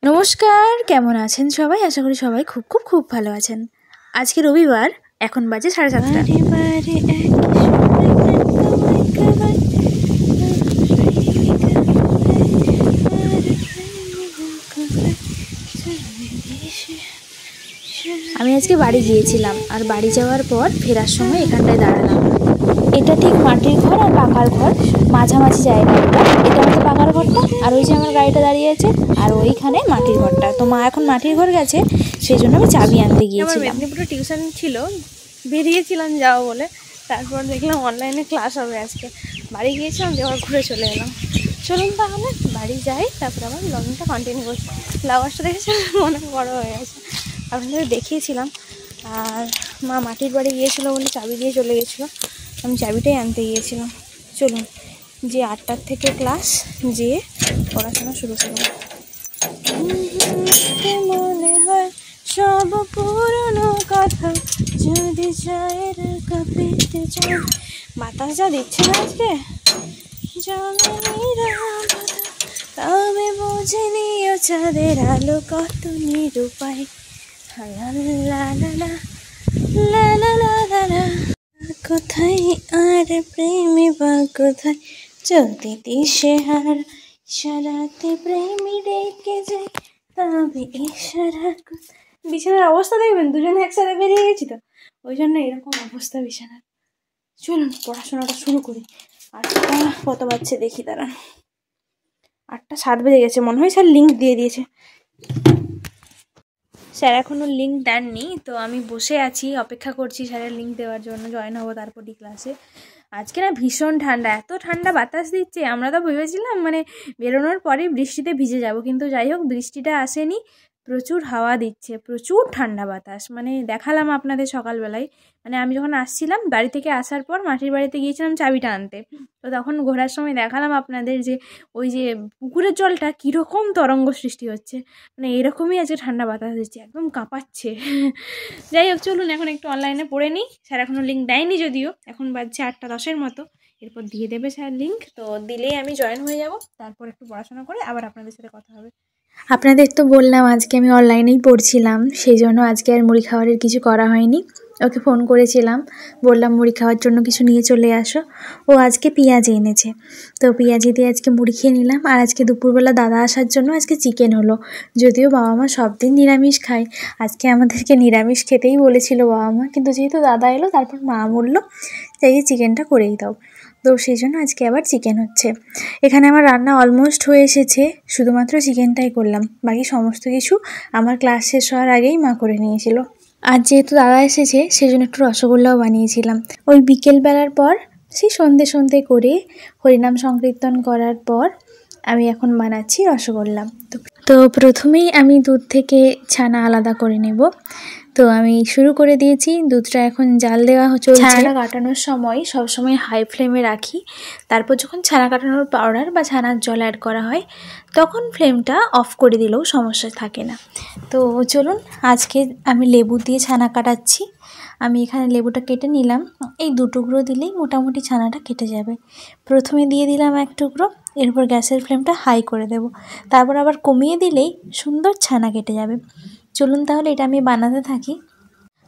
নমস্কার, কেমন আছেন সবাই? আশা করি সবাই খুব খুব খুব ভালো আছেন। আজকে রবিবার, এখন বাজে 7:30। আমি আজকে বাড়ি গিয়েছিলাম, আর বাড়ি যাওয়ার পর ফেরার সময় এখানটায় দাঁড়ালাম। এটা ঠিক মাটির ঘর আর পাকার ঘর মাঝামাঝি জায়গা। এটা হচ্ছে পাকার ঘরটা, আর ওই যে আমার গাড়িটা দাঁড়িয়ে আছে, আর ওইখানে মাটির ঘরটা। তো মা এখন মাটির ঘর গেছে, সেই জন্য আমি চাবি আনতে গিয়েছিলাম। মেদিনীপুরে টিউশন ছিল, বেরিয়েছিলাম যাও বলে। তারপর দেখলাম অনলাইনে ক্লাস হবে আজকে। বাড়ি গিয়েছিলাম, যাওয়ার ঘুরে চলে এলাম। চলুন তাহলে বাড়ি যাই, তারপর আবার ব্লগিংটা কন্টিনিউ করছি। ফ্লাওয়ার্সটা দেখেছিলাম, অনেক বড়ো হয়ে গেছে, আপনাদের দেখিয়েছিলাম। আর মা মাটির বাড়ি গিয়েছিলো বলে চাবি দিয়ে চলে গেছিলো, আমি চাবিটাই আনতে গিয়েছিলাম। চলুন, যে 8টার থেকে ক্লাস, যেয়ে পড়াশোনা শুরু করব। মনে হয় সব পুরনো কথা যদি চায়ের কাপেতে চল। বাতাস যা দিচ্ছে না আজকে, তবে বুঝে নিও চাঁদের আলো কত নিরুপায়। কোথায় আর প্রেমী বা কোথায় যদি দিশে হার, ইশারাতে প্রেমী ডেকে যায়, তবে ইশারা। বিছানার অবস্থা দেখবেন, দুজনে একসাথে বেরিয়ে গেছি তো, ওই জন্য এরকম অবস্থা বিছানার। চলুন পড়াশোনাটা শুরু করি। 8টা কত বাজছে দেখি, দাঁড়ান। 8:07 বেজে গেছে মনে হয়। স্যার লিঙ্ক দিয়ে দিয়েছে। স্যার এখনও লিঙ্ক দেননি, তো আমি বসে আছি, অপেক্ষা করছি স্যারের লিঙ্ক দেওয়ার জন্য। জয়েন হবো তারপরই ক্লাসে। আজকে না ভীষণ ঠান্ডা, এত ঠান্ডা বাতাস দিচ্ছে। আমরা তো ভেবেছিলাম মানে বেরোনোর পরেই বৃষ্টিতে ভিজে যাব, কিন্তু যাই হোক বৃষ্টিটা আসেনি। প্রচুর হাওয়া দিচ্ছে, প্রচুর ঠান্ডা বাতাস। মানে দেখালাম আপনাদের সকালবেলায়, মানে আমি যখন আসছিলাম বাড়ি থেকে আসার পর মাটির বাড়িতে গিয়েছিলাম চাবিটা আনতে, তো তখন ঘোরার সময় দেখালাম আপনাদের যে ওই যে পুকুরের জলটা কীরকম তরঙ্গ সৃষ্টি হচ্ছে। মানে এরকমই আজকে ঠান্ডা বাতাস দিচ্ছে, একদম কাঁপাচ্ছে। যাই হোক চলুন এখন একটু অনলাইনে পড়ে নিই। স্যার এখনও লিঙ্ক দেয়নি, যদিও এখন বাজছে 8:10 মতো। এরপর দিয়ে দেবে স্যার লিঙ্ক, তো দিলেই আমি জয়েন হয়ে যাব। তারপর একটু পড়াশোনা করে আবার আপনাদের সাথে কথা হবে। আপনাদের তো বললাম আজকে আমি অনলাইনেই পড়ছিলাম, সেই জন্য আজকে আর মুড়ি খাওয়ারের কিছু করা হয়নি। ওকে ফোন করেছিলাম, বললাম মুড়ি খাওয়ার জন্য কিছু নিয়ে চলে আসো। ও আজকে পেঁয়াজি এনেছে, তো পেঁয়াজি দিয়ে আজকে মুড়ি খেয়ে নিলাম। আর আজকে দুপুরবেলা দাদা আসার জন্য আজকে চিকেন হলো। যদিও বাবা মা সব দিন নিরামিষ খায়, আজকে আমাদেরকে নিরামিষ খেতেই বলেছিল বাবা মা, কিন্তু যেহেতু দাদা এলো তারপর মা বললো যে এই চিকেনটা করেই দাও, তো সেই জন্য আজকে আবার চিকেন হচ্ছে। এখানে আমার রান্না অলমোস্ট হয়ে এসেছে, শুধুমাত্র চিকেনটাই করলাম, বাকি সমস্ত কিছু আমার ক্লাস শেষ হওয়ার আগেই মা করে নিয়েছিল। আর যেহেতু দাদা এসেছে সেজন্য একটু রসগোল্লাও বানিয়েছিলাম। ওই বিকেলবেলার পর সেই সন্ধে করে হরিনাম সংকীর্তন করার পর আমি এখন বানাচ্ছি রসগোল্লা। তো প্রথমেই আমি দুধ থেকে ছানা আলাদা করে নেব। তো আমি শুরু করে দিয়েছি, দুধটা এখন জাল দেওয়া চলছে। ছানা কাটানোর সময় সবসময় হাই ফ্লেমে রাখি, তারপর যখন ছানা কাটানোর পাউডার বা ছানার জল অ্যাড করা হয় তখন ফ্লেমটা অফ করে দিলেও সমস্যা থাকে না। তো চলুন, আজকে আমি লেবু দিয়ে ছানা কাটাচ্ছি। আমি এখানে লেবুটা কেটে নিলাম, এই 2 টুকরো দিলেই মোটামুটি ছানাটা কেটে যাবে। প্রথমে দিয়ে দিলাম 1 টুকরো, এরপর গ্যাসের ফ্লেমটা হাই করে দেব, তারপর আবার কমিয়ে দিলেই সুন্দর ছানা কেটে যাবে। চলুন তাহলে এটা আমি বানাতে থাকি।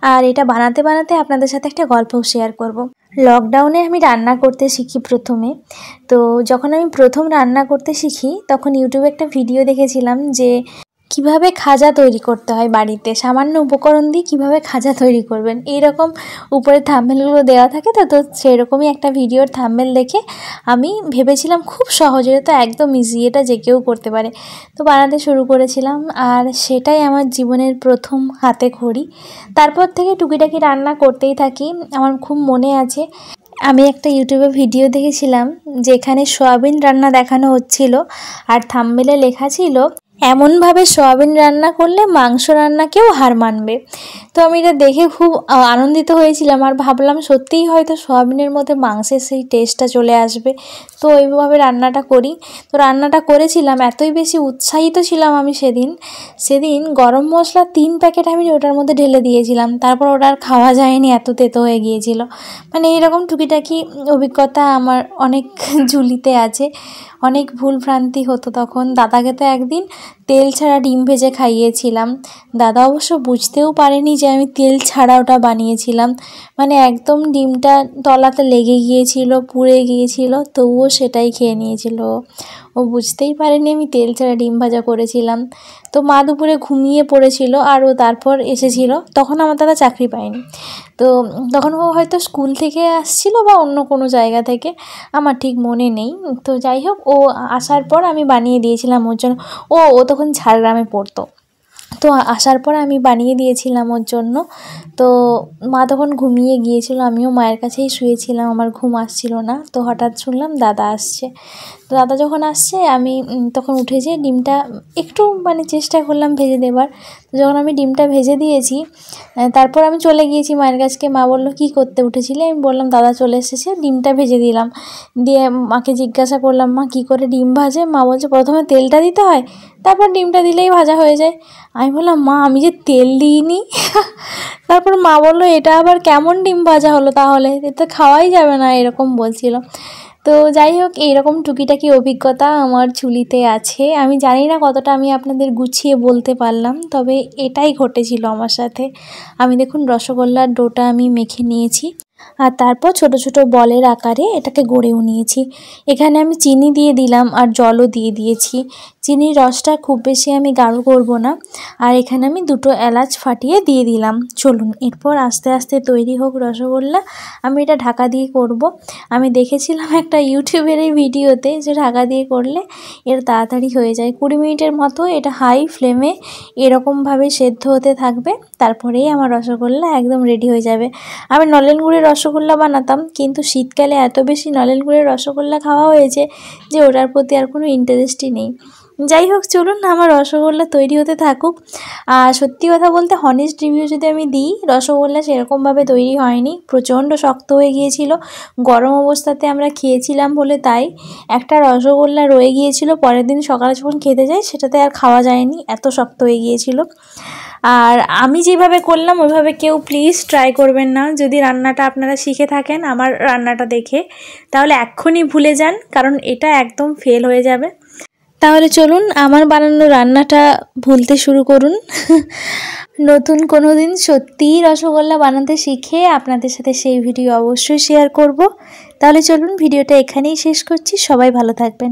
আর এটা বানাতে বানাতে আপনাদের সাথে একটা গল্পও শেয়ার করব। লকডাউনে আমি রান্না করতে শিখি প্রথমে। তো যখন আমি প্রথম রান্না করতে শিখি তখন ইউটিউবে একটা ভিডিও দেখেছিলাম যে কিভাবে খাজা তৈরি করতে হয় বাড়িতে, সামান্য উপকরণ দিয়ে কিভাবে খাজা তৈরি করবেন, এইরকম উপরে থাম্বনেলগুলো দেওয়া থাকে। তো সেরকমই একটা ভিডিওর থাম্বনেল দেখে আমি ভেবেছিলাম খুব সহজ, এটা তো একদম ইজি, এটা যে কেউ করতে পারে। তো বানাতে শুরু করেছিলাম, আর সেটাই আমার জীবনের প্রথম হাতে খড়ি। তারপর থেকে টুকিটাকি রান্না করতেই থাকি। আমার খুব মনে আছে আমি একটা ইউটিউবে ভিডিও দেখেছিলাম যেখানে সয়াবিন রান্না দেখানো হচ্ছিল, আর থাম্বনেলে লেখা ছিল এমনভাবে সয়াবিন রান্না করলে মাংস রান্নাকেও হার মানবে। তো আমি এটা দেখে খুব আনন্দিত হয়েছিলাম, আর ভাবলাম সত্যিই হয়তো সয়াবিনের মধ্যে মাংসের সেই টেস্টটা চলে আসবে। তো ওইভাবে রান্নাটা করি। তো রান্নাটা করেছিলাম, এতই বেশি উৎসাহিত ছিলাম আমি সেদিন গরম মশলা 3 প্যাকেট আমি ওটার মধ্যে ঢেলে দিয়েছিলাম। তারপর ওটা আর খাওয়া যায়নি, এত তেতো হয়ে গিয়েছিল। মানে এইরকম টুকিটাকি অভিজ্ঞতা আমার অনেক ঝুলিতে আছে। অনেক ভুল ভ্রান্তি হতো তখন। দাদাকে তো একদিন তেল ছাড়া ডিম ভেজে খাইয়েছিলাম। দাদা অবশ্য বুঝতেও পারেনি যে আমি তেল ছাড়া ওটা বানিয়েছিলাম, মানে একদম ডিমটা তলাতে লেগে গিয়েছিল, পুড়ে গিয়েছিল, তবুও সেটাই খেয়ে নিয়েছিল। ও বুঝতেই পারেনি আমি তেল ছাড়া ডিম ভাজা করেছিলাম। তো মা দুপুরে ঘুমিয়ে পড়েছিল আর ও তারপর এসেছিল, তখন আমার দাদা চাকরি পায়নি। তো তখন ও হয়তো স্কুল থেকে আসছিল বা অন্য কোনো জায়গা থেকে, আমার ঠিক মনে নেই। তো যাই হোক, ও আসার পর আমি বানিয়ে দিয়েছিলাম ওর জন্য। ও তখন ঝাড়গ্রামে পড়তো। তো আসার পর আমি বানিয়ে দিয়েছিলাম ওর জন্য। তো মা তখন ঘুমিয়ে গিয়েছিল, আমিও মায়ের কাছেই শুয়েছিলাম, আমার ঘুম আসছিল না। তো হঠাৎ শুনলাম দাদা আসছে। তো দাদা যখন আসছে আমি তখন উঠে যেয়ে ডিমটা একটু মানে চেষ্টা করলাম ভেজে দেবার। তো যখন আমি ডিমটা ভেজে দিয়েছি, তারপর আমি চলে গিয়েছি মায়ের কাছকে। মা বললো কী করতে উঠেছিলে? আমি বললাম দাদা চলে এসেছে, ডিমটা ভেজে দিলাম। দিয়ে মাকে জিজ্ঞাসা করলাম মা কী করে ডিম ভাজে? মা বলছে প্রথমে তেলটা দিতে হয়, তারপর ডিমটা দিলেই ভাজা হয়ে যায়। আমি বললাম মা আমি যে তেল দিইনি। তারপর মা বললো এটা আবার কেমন ডিম ভাজা হলো তাহলে, এটা খাওয়াই যাবে না, এরকম বলছিল। তো যাই হোক, এইরকম টুকিটাকি অভিজ্ঞতা আমার ঝুলিতে আছে। আমি জানি না কতটা আমি আপনাদের গুছিয়ে বলতে পারলাম, তবে এটাই ঘটেছিল আমার সাথে। আমি দেখুন রসগোল্লার ডোটা আমি মেখে নিয়েছি, আর তারপর ছোট ছোট বলের আকারে এটাকে গড়েও নিয়েছি। এখানে আমি চিনি দিয়ে দিলাম আর জলও দিয়ে দিয়েছি। চিনির রসটা খুব বেশি আমি গাঢ় করব না। আর এখানে আমি 2টো এলাচ ফাটিয়ে দিয়ে দিলাম। চলুন এরপর আস্তে আস্তে তৈরি হোক রসগোল্লা। আমি এটা ঢাকা দিয়ে করব। আমি দেখেছিলাম একটা ইউটিউবের এই ভিডিওতে যে ঢাকা দিয়ে করলে এর তাড়াতাড়ি হয়ে যায়। 20 মিনিটের মতো এটা হাই ফ্লেমে এরকমভাবে সেদ্ধ হতে থাকবে, তারপরেই আমার রসগোল্লা একদম রেডি হয়ে যাবে। আমি নলেন গুড়ের রসগোল্লা বানাতাম, কিন্তু শীতকালে এত বেশি নলেন গুড়ের রসগোল্লা খাওয়া হয়েছে যে ওটার প্রতি আর কোনো ইন্টারেস্টই নেই। যাই হোক, চলুন আমার রসগোল্লা তৈরি হতে থাকুক। আর সত্যি কথা বলতে হনেস্ট রিভিউ যদি আমি দিই, রসগোল্লা সেরকমভাবে তৈরি হয়নি, প্রচণ্ড শক্ত হয়ে গিয়েছিল। গরম অবস্থাতে আমরা খেয়েছিলাম বলে তাই একটা রসগোল্লা রয়ে গিয়েছিল, পরের দিন সকালে যখন খেতে যাই সেটাতে আর খাওয়া যায়নি, এত শক্ত হয়ে গিয়েছিল। আর আমি যেভাবে করলাম ওইভাবে কেউ প্লিজ ট্রাই করবেন না। যদি রান্নাটা আপনারা শিখে থাকেন আমার রান্নাটা দেখে, তাহলে এক্ষুনি ভুলে যান, কারণ এটা একদম ফেল হয়ে যাবে। তাহলে চলুন আমার বানানো রান্নাটা ভুলতে শুরু করুন। নতুন কোনো দিন সত্যিই রসগোল্লা বানাতে শিখে আপনাদের সাথে সেই ভিডিও অবশ্যই শেয়ার করব। তাহলে চলুন ভিডিওটা এখানেই শেষ করছি। সবাই ভালো থাকবেন।